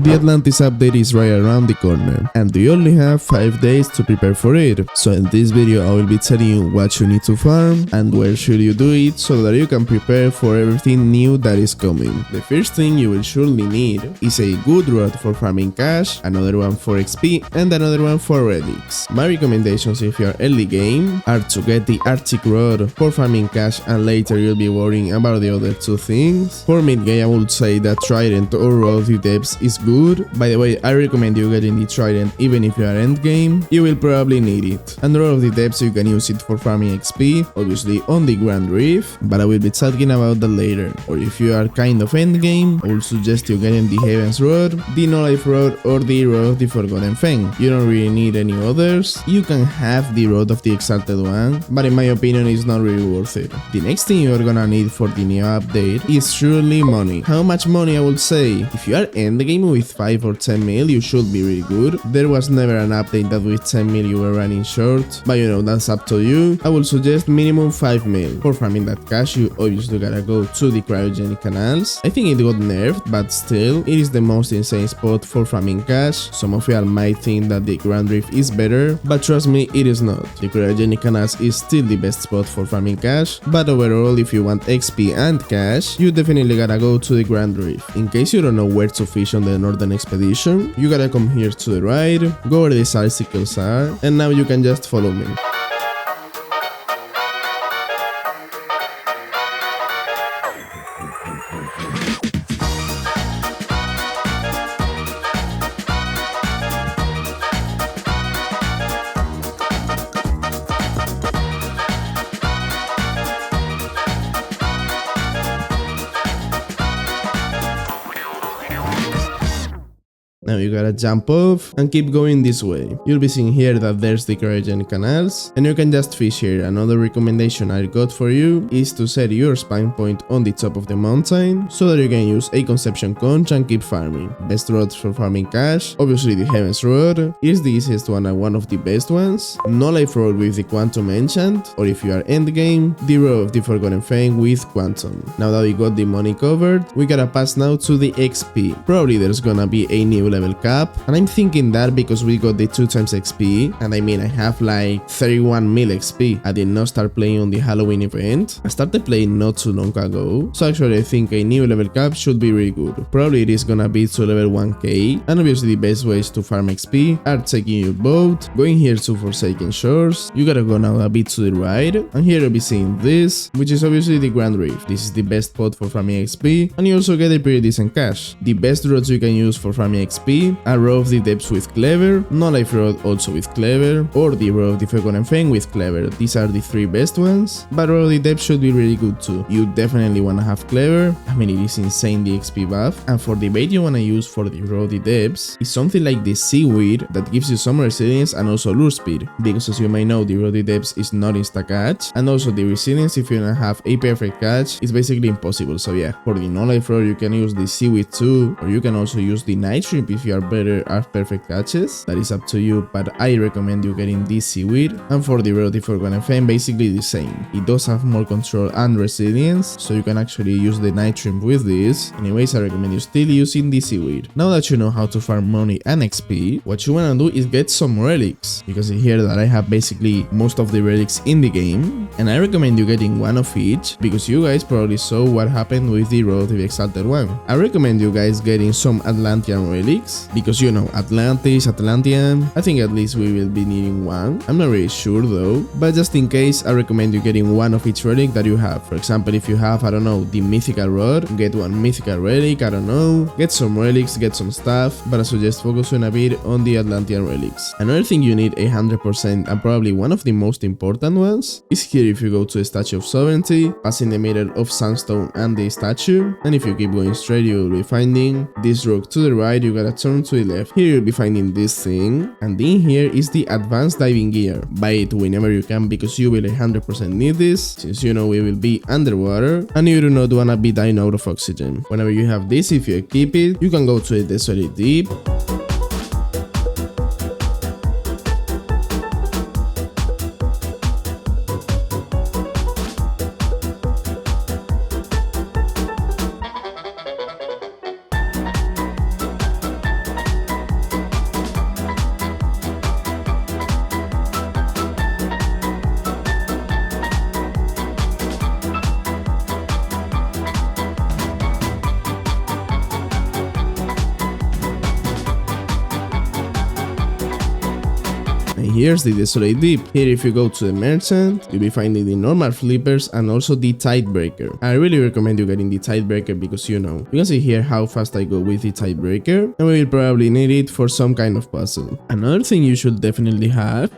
The Atlantis update is right around the corner, and you only have 5 days to prepare for it. So in this video I will be telling you what you need to farm and where should you do it so that you can prepare for everything new that is coming. The first thing you will surely need is a good rod for farming cash, another one for XP, and another one for relics. My recommendations if you are early game are to get the Arctic rod for farming cash, and later you'll be worrying about the other two things. For mid game I would say that trident or rod of the depths is good. By the way, I recommend you getting the trident even if you are end game, you will probably need it. And rod of the depths you can use it for farming XP, obviously on the Grand Reef, but I will be talking about that later. Or if you are kind of end game, I would suggest you getting the Heaven's Rod, the No Life Rod, or the Rod of the Forgotten Fang. You don't really need any others. You can have the Rod of the Exalted One, but in my opinion it's not really worth it. The next thing you are gonna need for the new update is surely money. How much money? I would say if you are end game with 5 or 10 mil, you should be really good. There was never an update that with 10 mil you were running short, but you know, that's up to you. I would suggest minimum 5 mil. For farming that cash, you obviously gotta go to the cryogenic canals. I think it got nerfed, but still, it is the most insane spot for farming cash. Some of y'all might think that the Grand Reef is better, but trust me, it is not. The cryogenic canals is still the best spot for farming cash, but overall, if you want XP and cash, you definitely gotta go to the Grand Reef. In case you don't know where to fish on the Northern Expedition, you gotta come here to the right, go where these icicles are, and now you can just follow me. Now you gotta jump off and keep going this way. You'll be seeing here that there's the cryogenic canals, and you can just fish here. Another recommendation I got for you is to set your spawn point on the top of the mountain so that you can use a conception conch and keep farming. Best rods for farming cash, obviously the Heaven's Rod is the easiest one and one of the best ones. No Life Rod with the Quantum Enchant, or if you are end game, the Rod of the Forgotten Fang with Quantum. Now that we got the money covered, we gotta pass now to the XP. Probably there's gonna be a new level cap, and I'm thinking that because we got the 2 times XP, and I mean I have like 31 mil XP. I did not start playing on the Halloween event. I started playing not too long ago, so actually I think a new level cap should be really good. Probably it is gonna be to level 1k, and obviously the best ways to farm XP are taking your boat, going here to Forsaken Shores. You gotta go now a bit to the right, and here you'll be seeing this, which is obviously the Grand Reef. This is the best spot for farming XP, and you also get a pretty decent cash. The best roads you can use for farming XP are Rod of the Depths with Clever, No Life Rod also with Clever, or the Rod of the Forgotten Fang with Clever. These are the 3 best ones, but Rod of the Depths should be really good too. You definitely wanna have Clever. I mean, it is insane the XP buff, and for the bait you wanna use for the Rod of the Depths is something like the Seaweed that gives you some resilience and also lure speed, because as you may know, the Rod of the Depths is not insta catch, and also the resilience if you don't have a perfect catch is basically impossible. So yeah, for the No Life Rod you can use the Seaweed too, or you can also use the Night Shrimp if you are better at perfect catches. That is up to you, but I recommend you getting this Seaweed. And for the Rod of the Forgotten Fang, basically the same. It does have more control and resilience, so you can actually use the Night Shrimp with this. Anyways, I recommend you still using the Seaweed. Now that you know how to farm money and XP, what you wanna do is get some relics, because here that I have basically most of the relics in the game, and I recommend you getting one of each, because you guys probably saw what happened with the Rod of the Exalted One. I recommend you guys getting some Atlantean relics, because you know, Atlantis, Atlantean, I think at least we will be needing one. I'm not really sure though, but just in case, I recommend you getting one of each relic that you have. For example, if you have, I don't know, the Mythical Rod, get one Mythical relic, I don't know, get some relics, get some stuff, but I suggest focusing a bit on the Atlantean relics. Another thing you need 100%, and probably one of the most important ones, is here if you go to the Statue of Sovereignty, passing the middle of Sandstone and the statue, and if you keep going straight, you will be finding this rock to the right. You gotta turn to the left. Here you'll be finding this thing, and in here is the advanced diving gear. Buy it whenever you can, because you will 100% need this, since you know we will be underwater and you do not wanna be dying out of oxygen. Whenever you have this, if you equip it, you can go to the Desolate Deep, here's the Desolate Deep. Here if you go to the merchant, you'll be finding the normal flippers and also the Tidebreaker. I really recommend you getting the Tidebreaker because you can see here how fast I go with the Tidebreaker, and we will probably need it for some kind of puzzle. Another thing you should definitely have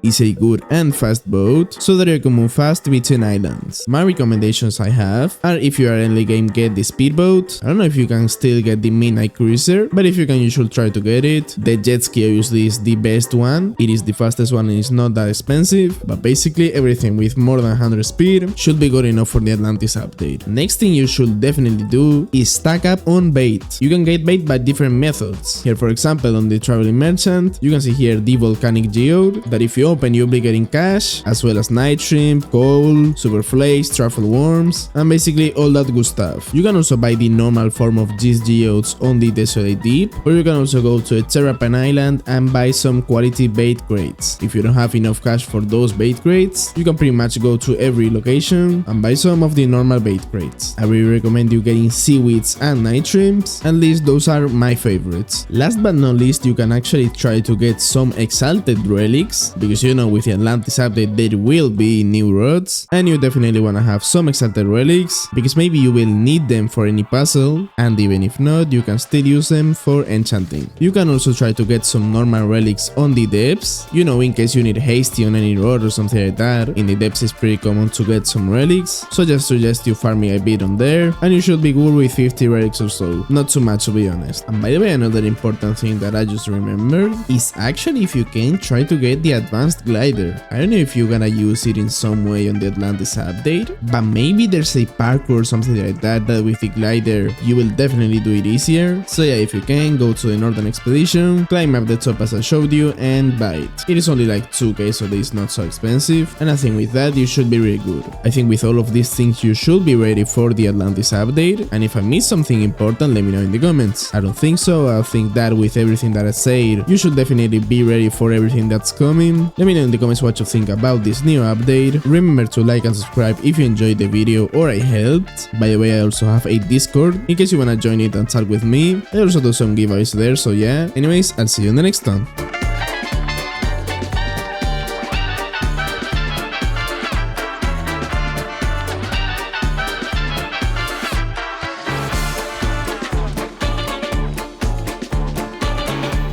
is a good and fast boat so that you can move fast between islands. My recommendations I have are, if you are early game, get the speedboat. I don't know if you can still get the midnight cruiser, but if you can, you should try to get it. The jet ski obviously is the best one. It is the fastest one and it's not that expensive, but basically everything with more than 100 speed should be good enough for the Atlantis update. Next thing you should definitely do is stack up on bait. You can get bait by different methods. Here for example on the traveling merchant, you can see here the volcanic geode that if you open you'll be getting cash, as well as night shrimp, coal, super flakes, truffle worms, and basically all that good stuff. You can also buy the normal form of these geodes on the Desolate Deep, or you can also go to a Terrapin Island and buy some quality bait crates. If you don't have enough cash for those bait crates, you can pretty much go to every location and buy some of the normal bait crates. I really recommend you getting seaweeds and night shrimps, at least those are my favorites. Last but not least, you can actually try to get some exalted relics, because with the Atlantis update there will be new rods, and you definitely want to have some exalted relics because maybe you will need them for any puzzle, and even if not, you can still use them for enchanting. You can also try to get some normal relics on the depths, in case you need hasty on any rod or something like that. In the depths it's pretty common to get some relics, so just suggest you farming a bit on there, and you should be good with 50 relics or so, not too much to be honest. And by the way, another important thing that I just remembered is actually, if you can, try to get the advanced glider. I don't know if you're gonna use it in some way on the Atlantis update, but maybe there's a parkour or something like that with the glider you will definitely do it easier. So yeah, if you can, go to the Northern Expedition, climb up the top as I showed you, and buy it. It is only like 2k, so it's not so expensive, and I think with that you should be really good. I think with all of these things you should be ready for the Atlantis update, and if I missed something important, let me know in the comments. I don't think so. I think that with everything that I said, you should definitely be ready for everything that's coming. Let me know in the comments what you think about this new update. Remember to like and subscribe if you enjoyed the video or I helped. By the way, I also have a Discord in case you wanna join it and talk with me. I also do some giveaways there, so yeah. Anyways, I'll see you in the next one.